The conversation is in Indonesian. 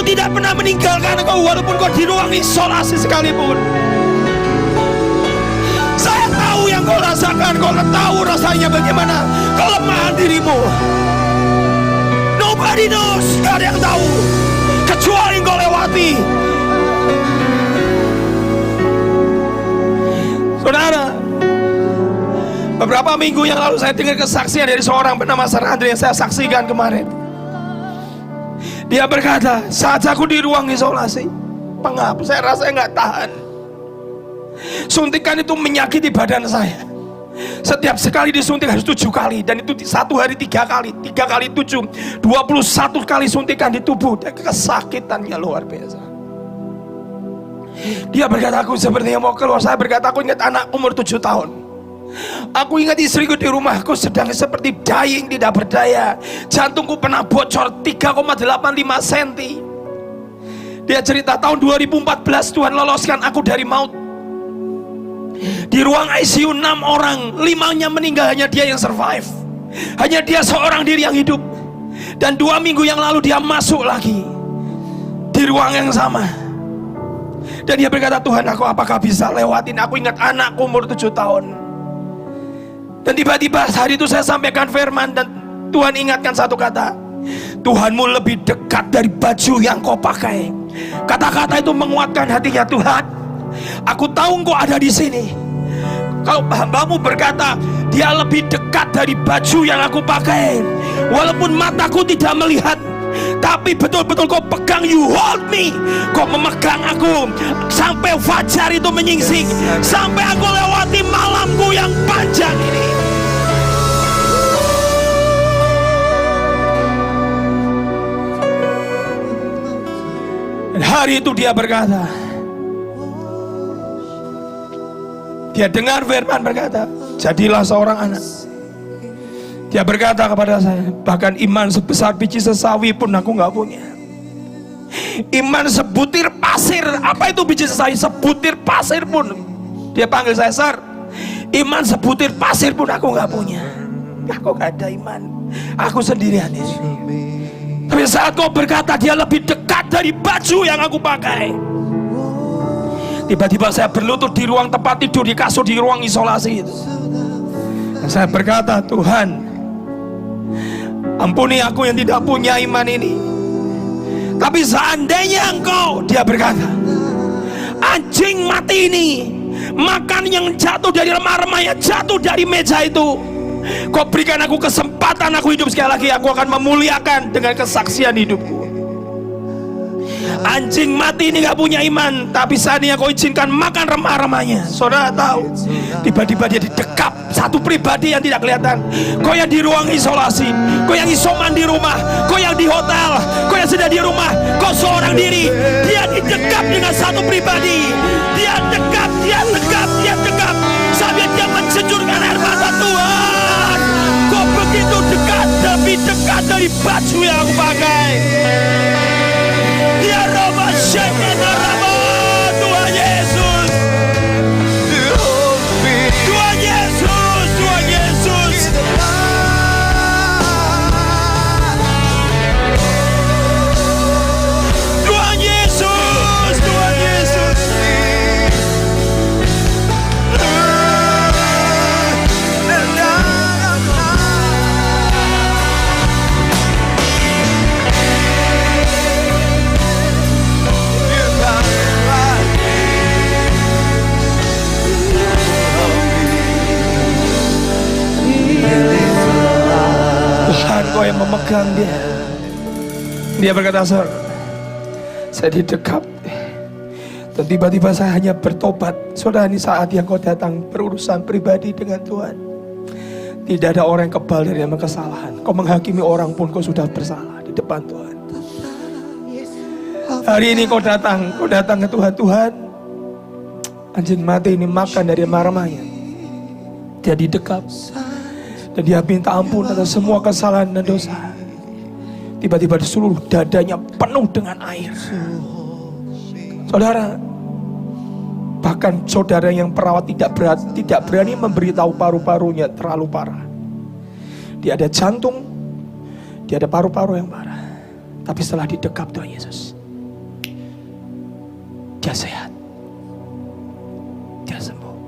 Aku tidak pernah meninggalkan Engkau walaupun Kau di ruang isolasi sekalipun. Saya tahu yang Kau rasakan. Kau tahu rasanya bagaimana kelemahan dirimu. Nobody knows, gak ada yang tahu kecuali Engkau lewati. Saudara, beberapa minggu yang lalu saya dengar kesaksian dari seorang bernama Sir Andre yang saya saksikan kemarin. Dia berkata, saat aku di ruang isolasi, pengap, saya rasa nggak tahan. Suntikan itu menyakiti badan saya. Setiap sekali disuntik harus 7 kali, dan itu satu hari 3 kali, 3 kali 7, 21 kali suntikan di tubuh, dan kesakitannya luar biasa. Dia berkata, aku sepertinya mau keluar. Saya berkata, aku ingat anak umur 7 tahun. Aku ingat istriku di rumahku sedang seperti dying, tidak berdaya. Jantungku pernah bocor 3,85 cm. Dia cerita tahun 2014 Tuhan loloskan aku dari maut. Di ruang ICU 6 orang, 5-nya meninggal, hanya dia yang survive. Hanya dia seorang diri yang hidup. Dan 2 minggu yang lalu dia masuk lagi di ruang yang sama. Dan dia berkata, Tuhan, aku apakah bisa lewatin? Aku ingat anakku umur 7 tahun. Dan tiba-tiba hari itu saya sampaikan firman, dan Tuhan ingatkan satu kata, Tuhanmu lebih dekat dari baju yang kau pakai. Kata-kata itu menguatkan hatinya. Tuhan, aku tahu Engkau ada di sini. Kalau hambamu berkata dia lebih dekat dari baju yang aku pakai, walaupun mataku tidak melihat, tapi betul-betul kau pegang, you hold me. Kau memegang aku sampai fajar itu menyingsing, sampai aku lewati malamku yang panjang ini. Dan hari itu dia berkata, dia dengar firman berkata, jadilah seorang anak. Dia berkata kepada saya, bahkan iman sebesar biji sesawi pun aku gak punya. Iman sebutir pasir. Apa itu biji sesawi? Sebutir pasir pun. Dia panggil saya, Sir, iman sebutir pasir pun aku gak punya. Aku gak ada iman, aku sendirian ini. Tapi saat kau berkata dia lebih dekat dari baju yang aku pakai, tiba-tiba saya berlutut di ruang tempat tidur, di kasur di ruang isolasi itu. Dan saya berkata, Tuhan, ampuni aku yang tidak punya iman ini. Tapi seandainya Engkau, dia berkata, anjing mati ini makan yang jatuh dari remah-remahnya, jatuh dari meja itu, Kau berikan aku kesempatan aku hidup sekali lagi, aku akan memuliakan dengan kesaksian hidupku. Anjing mati ini gak punya iman, tapi saat ini Kau izinkan makan remah-remahnya. Saudara tahu, tiba-tiba dia didekap satu pribadi yang tidak kelihatan. Kau yang di ruang isolasi, kau yang isoman di rumah, kau yang di hotel, kau yang sedang di rumah, kau seorang diri. Dia didekap dengan satu pribadi. Dia dekap, dia dekap, dia dekap, sampai dia menjejurkan air mata. Tuhan, Kau begitu dekat, lebih dekat dari baju yang aku pakai. Ya Rabba Shemina Rabba, Tuhan Yesus, Tuhan Yesus, Tuhan Yesus. Tuhan Yesus, Tuhan Yesus. Tuhan, Kau yang memegang dia. Dia berkata, Sir, saya didekap, dan tiba-tiba saya hanya bertobat. Saudara, ini saat yang Kau datang berurusan pribadi dengan Tuhan. Tidak ada orang yang kebal dari kesalahan. Kau menghakimi orang pun Kau sudah bersalah di depan Tuhan. Hari ini Kau datang ke Tuhan. Tuhan, anjing mati ini makan dari marmanya. Dia didekap, dan dia minta ampun atas semua kesalahan dan dosa. Tiba-tiba di seluruh dadanya penuh dengan air. Saudara, bahkan saudara yang perawat tidak berani memberitahu paru-parunya terlalu parah. Dia ada jantung, dia ada paru-paru yang parah. Tapi setelah didekap Tuhan Yesus, Dia sehat. Dia sembuh.